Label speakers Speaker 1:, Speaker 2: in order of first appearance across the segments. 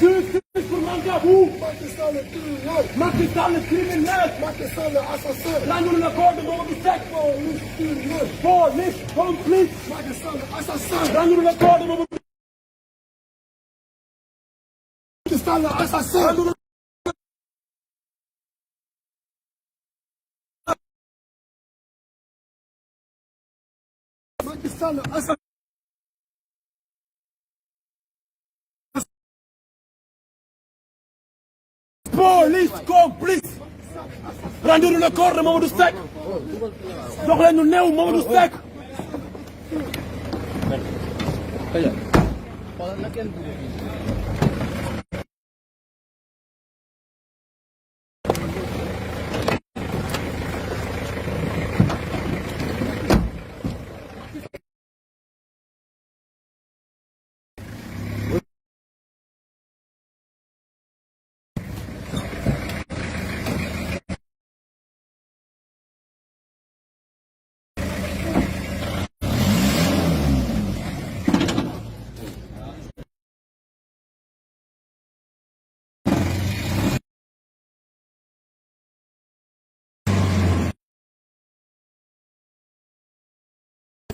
Speaker 1: Justice pour Mangabou. Macky Sall le criminel. Macky Sall l'assassin. Rendre le corps de Mamadou Seck. Police complice. Macky Sall assassin. Rendre le corps de Mamadou Sall assassin. Macky Sall assassin. Police complice. Rendre le corps de Mamadou Seck. jox leen ñu néew Mamadou Seck.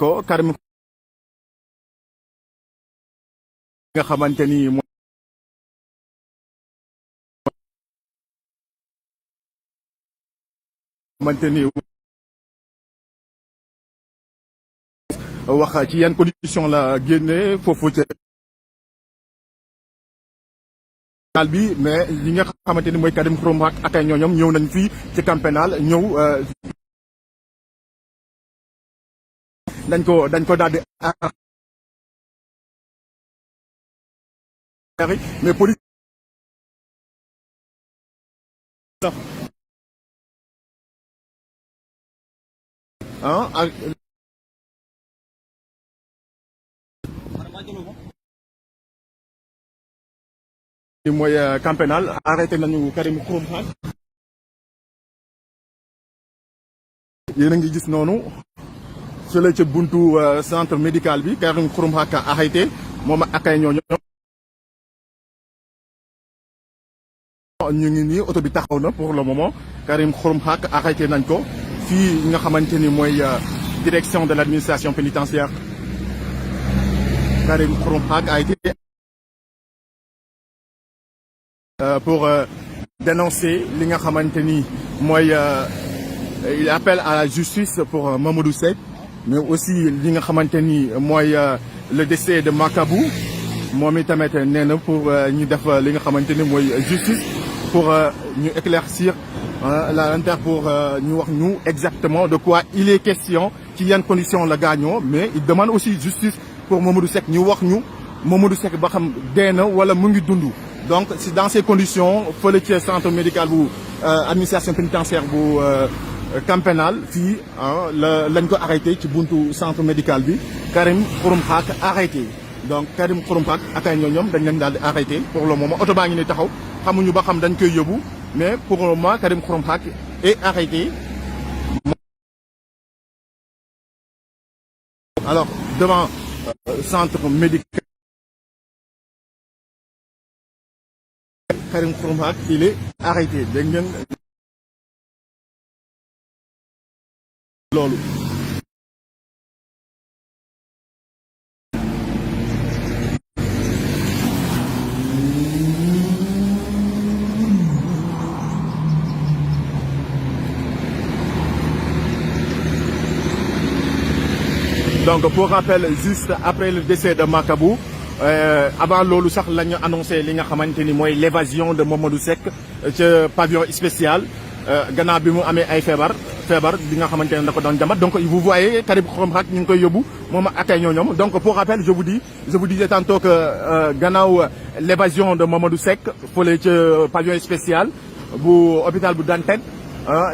Speaker 2: ko Karim nga xamante ni wax ci yan condition la génne foofu ci bi mais li nga xamante ni mooy Karim Xrum Xax ak ay ñooñam ñëw nañ fii ci camp pénal ñëw dañ ko daal di mais police mooy camp pénal arrêté nañu Karim Xrum Xax yéen a ngi gis noonu fële ca buntu centre médical bi Karim Xrum Xax arrêté moom ak ay ñooñu ñu ngi nii oto bi taxaw na pour le moment Karim Xrum Xax arrêté nañ ko fii nga xamante ni mooy direction de l'administration pénitentiaire Karim Xrum Xax a été pour dénoncer li nga xamante ni mooy il appelle à la justice pour Mamadou Seck mais aussi li nga xamante ni mooy le décès de Makabou moom itamit nee na pour ñu def li nga xamante ni mooy justice pour ñu éclaircir pour ñu wax ñu exactement de quoi il est question ci yan conditions la gaañoo mais il demande aussi justice pour Mamadou Seck ñu wax ñu Mamadou Seck ba xam dee na wala mu ngi dund donc c'est dans ces conditions fële ci centre médical bu administration pénitentiaire bu camp pénal fii lañ ko arrêté ci buntu centre médical bi Karim Xrum Xax arrêté donc Karim Xrum Xax ak ay ñoom dañ leen daal di arrêté pour le moment oto baa ngi ni taxaw xamuñu ba xam dañ koy yóbbu mais pour le moment Karim Xrum Xax est arrêté. Alors devant centre médical Karim Xrum Xax il est arrêté dégg ngeen loolu. Donc pour rappel juste après le décès de Makabou avant loolu sax la ñu annoncé li nga xamante ni mooy l'évasion de Mamadou Seck ca pavillon spécial gannaaw bi mu amee ay feebar bi nga xamante ne da ko doon jamat donc vous voyez Karim Xrum Xax ñu ngi koy yóbbu moom ak ay ñooñom donc pour rappel je vous disais tantôt que gannaaw l'évasion de Mamadou Seck fële ca pavillon spécial bu hôpital bu Dantec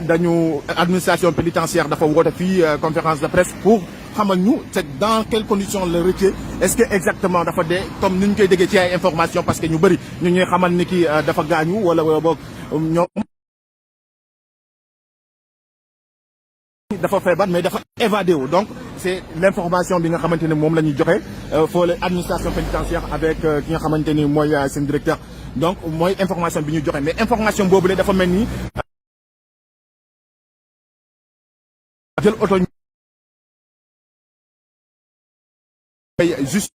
Speaker 2: dañu administration pénitentiaire dafa woote fii conférence de presse pour xamal ñu c'est dans quelles conditions le rëcc est-ce que exactement dafa dee comme ni ñu koy déggee ci ay information parce que ñu bëri ñu ñuy xamal ni ki dafa gaañu wala boog ñoom dafa feebar mais dafa évadé wu donc c'est l'information bi nga xamante ne moom la ñuy joxe foo la administration pénitentiaire avec ki nga xamante ni mooy seen directeur donc mooy information bi ñu joxe mais information boobu dafa mel ni jël oto juste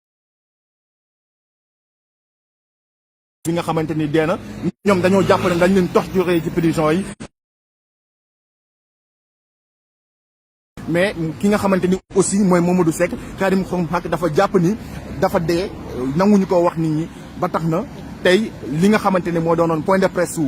Speaker 2: bi nga xamante ni dee na ñoom dañoo jàpp ne dañ leen torturer ci prison yi mais ki nga xamante ni aussi mooy Mamadou Seck Karim Xrum Xax dafa jàpp ni dafa dee nanguñu ko wax nit ñi ba tax na tey li nga xamante ne moo doonoon point de presse su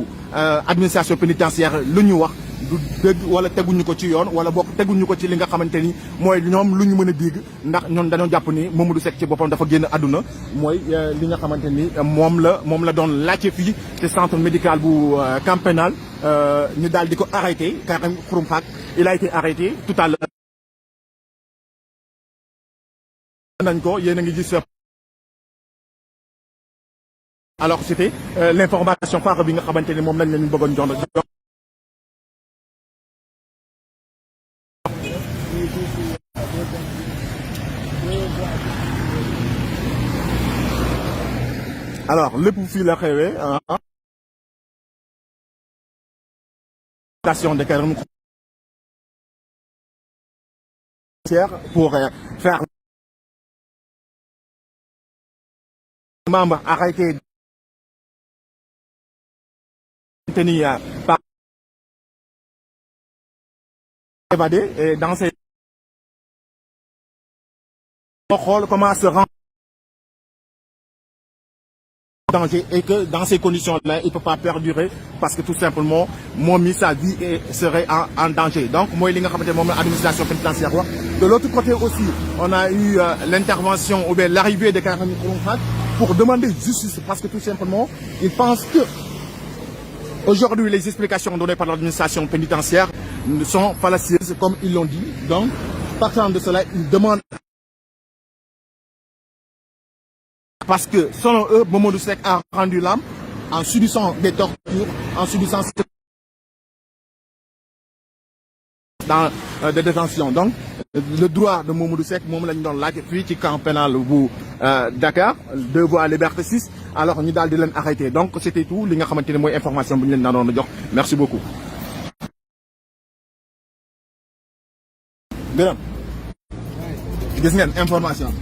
Speaker 2: administration pénitentiaire lu ñu wax du dëgg wala teguñu ko ci yoon wala bokk teguñu ko ci li nga xamante ni mooy ñoom lu ñu mën a dégg ndax ñoom dañoo jàpp ni Mamadou Seck ci boppam dafa génn àdduna mooy li nga xamante ni moom la doon laajte fii te centre médical bu camp pénal ñu daal di ko arrêté Karim Xrum Xax il a été arrêté tout à l'heure nañ ko yéen a ngi gis alors c'était l'information phare bi nga xamante ni moom lañ leen bëggoon jox alors lépp fii la xewee station de Karim pour faire membre arrêté tenu par évadé et dans ces xool comment se rendre danger et que dans ces conditions-là il peut pas perdurer parce que tout simplement moom mi sa vie serait en danger donc mooy li nga xamante ne moom la administration pénitentiaire wax de l'autre côté aussi on a eu l'intervention ou bien l'arrivée de Karim Xrum Xax pour demander justice parce que tout simplement ils pensent que aujourd'hui les explications données par l'administration pénitentiaire sont fallacieuses comme ils l'ont dit donc partant de cela ils demandent parce que selon eux Mamadou Seck a rendu l'âme en subissant des tortures en subissant dans des détentions donc le droit de Mamadou Seck moom lañ doon laaj fii ci camp pénal bu Dakar 2 voies Liberté 6 alors ñu daal di leen arrêté donc c'était tout li nga xamante ne mooy information bu ñu leen naroon a jox merci beaucoup. gërëm gis ngeen information.